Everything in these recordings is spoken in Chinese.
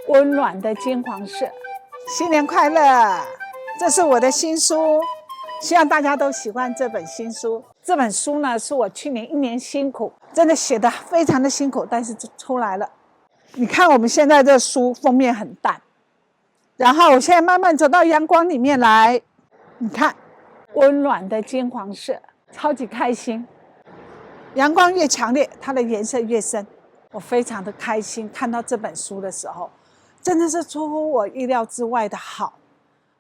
温暖的金黄色。新年快乐！这是我的新书，希望大家都喜欢这本新书。这本书呢，是我去年1年辛苦，真的写得非常的辛苦，但是出来了。你看我们现在这书封面很淡，然后我现在慢慢走到阳光里面来，你看，温暖的金黄色，超级开心。阳光越强烈，它的颜色越深。我非常的开心，看到这本书的时候，真的是出乎我意料之外的好。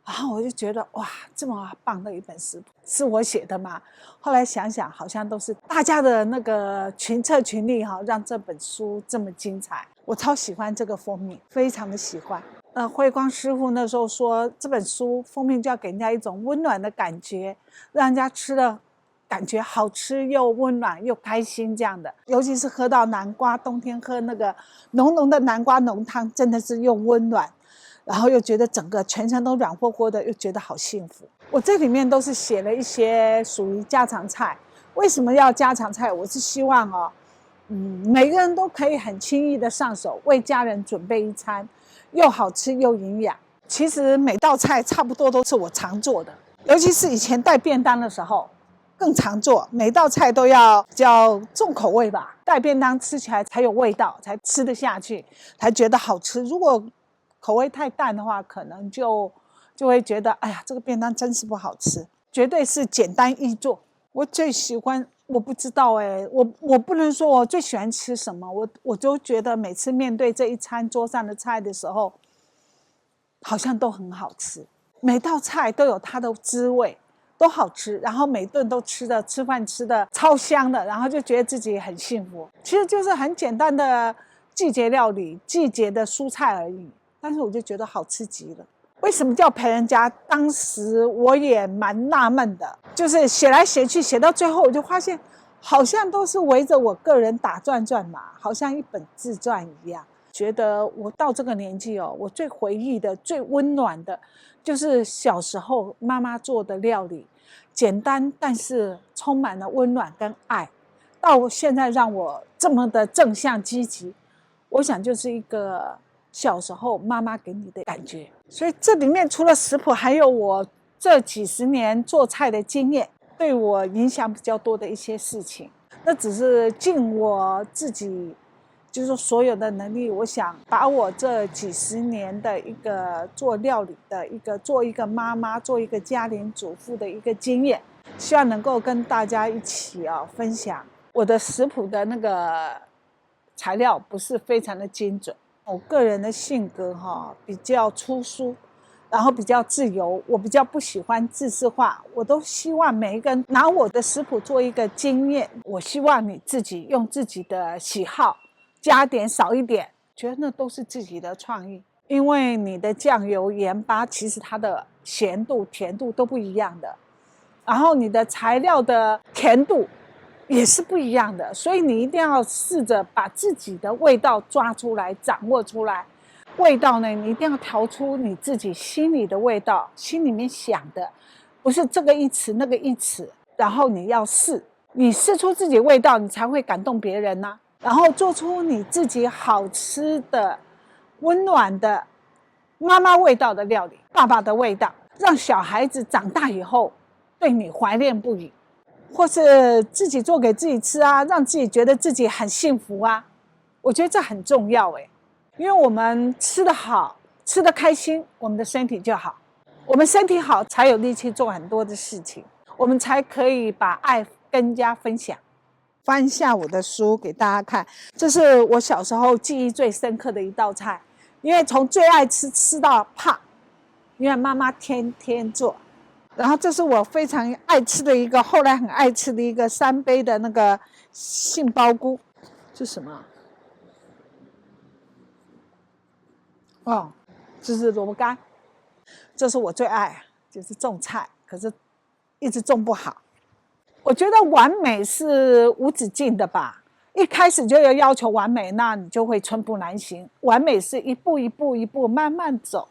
然后我就觉得哇，这么棒的一本食谱是我写的吗？后来想想，好像都是大家的那个群策群力哈，让这本书这么精彩。我超喜欢这个封面，非常的喜欢。慧光师傅那时候说，这本书封面就要给人家一种温暖的感觉，让人家吃了感觉好吃又温暖又开心这样的。尤其是喝到南瓜，冬天喝那个浓浓的南瓜浓汤，真的是又温暖，然后又觉得整个全身都软和和的，又觉得好幸福。我这里面都是写了一些属于家常菜。为什么要家常菜？我是希望每个人都可以很轻易的上手，为家人准备一餐，又好吃又营养。其实每道菜差不多都是我常做的，尤其是以前带便当的时候更常做，每道菜都要比较重口味吧，带便当吃起来才有味道，才吃得下去，才觉得好吃。如果口味太淡的话，可能就会觉得哎呀，这个便当真是不好吃。绝对是简单易做。我最喜欢，我不知道我不能说我最喜欢吃什么，我就觉得每次面对这一餐桌上的菜的时候，好像都很好吃，每道菜都有它的滋味，都好吃，然后每顿都吃饭吃的超香的，然后就觉得自己很幸福。其实就是很简单的季节料理，季节的蔬菜而已，但是我就觉得好吃极了。为什么叫陪人家？当时我也蛮纳闷的，就是写来写去，写到最后我就发现，好像都是围着我个人打转转嘛，好像一本自传一样。觉得我到这个年纪我最回忆的、最温暖的，就是小时候妈妈做的料理，简单但是充满了温暖跟爱。到现在让我这么的正向积极，我想就是一个小时候妈妈给你的感觉。所以这里面除了食谱，还有我这几十年做菜的经验，对我影响比较多的一些事情。那只是尽我自己就是说所有的能力，我想把我这几十年的一个做料理的一个做一个妈妈，做一个家庭主妇的一个经验，希望能够跟大家一起分享。我的食谱的那个材料不是非常的精准，我个人的性格比较粗疏，然后比较自由，我比较不喜欢自私化，我都希望每一个人拿我的食谱做一个经验。我希望你自己用自己的喜好加点少一点，觉得那都是自己的创意。因为你的酱油盐巴其实它的咸度甜度都不一样的，然后你的材料的甜度也是不一样的，所以你一定要试着把自己的味道抓出来，掌握出来。味道呢，你一定要调出你自己心里的味道，心里面想的，不是这个一词那个一词。然后你要试，你试出自己的味道，你才会感动别人啊。然后做出你自己好吃的、温暖的妈妈味道的料理，爸爸的味道，让小孩子长大以后对你怀念不已。或是自己做给自己吃啊，让自己觉得自己很幸福啊，我觉得这很重要因为我们吃得好，吃得开心，我们的身体就好，我们身体好才有力气做很多的事情，我们才可以把爱跟人家分享。翻一下我的书给大家看，这是我小时候记忆最深刻的一道菜，因为从最爱吃到怕，因为妈妈天天做。然后这是我非常爱吃的一个，后来很爱吃的一个3杯的那个杏鲍菇，这是什么？这是萝卜干。这是我最爱，就是种菜，可是一直种不好。我觉得完美是无止境的吧，一开始就要求完美，那你就会寸步难行。完美是一步一步一步慢慢走，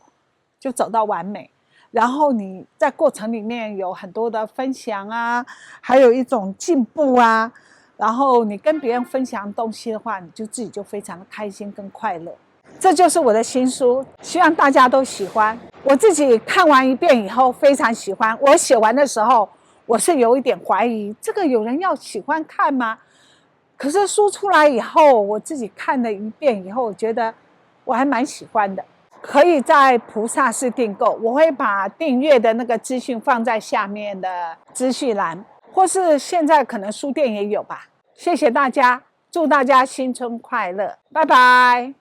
就走到完美。然后你在过程里面有很多的分享啊，还有一种进步啊，然后你跟别人分享东西的话，你就自己就非常的开心跟快乐。这就是我的新书，希望大家都喜欢。我自己看完一遍以后非常喜欢，我写完的时候我是有一点怀疑，这个有人要喜欢看吗？可是书出来以后，我自己看了一遍以后，我觉得我还蛮喜欢的。可以在菩萨室订购，我会把订阅的那个资讯放在下面的资讯栏，或是现在可能书店也有吧。谢谢大家，祝大家新春快乐，拜拜。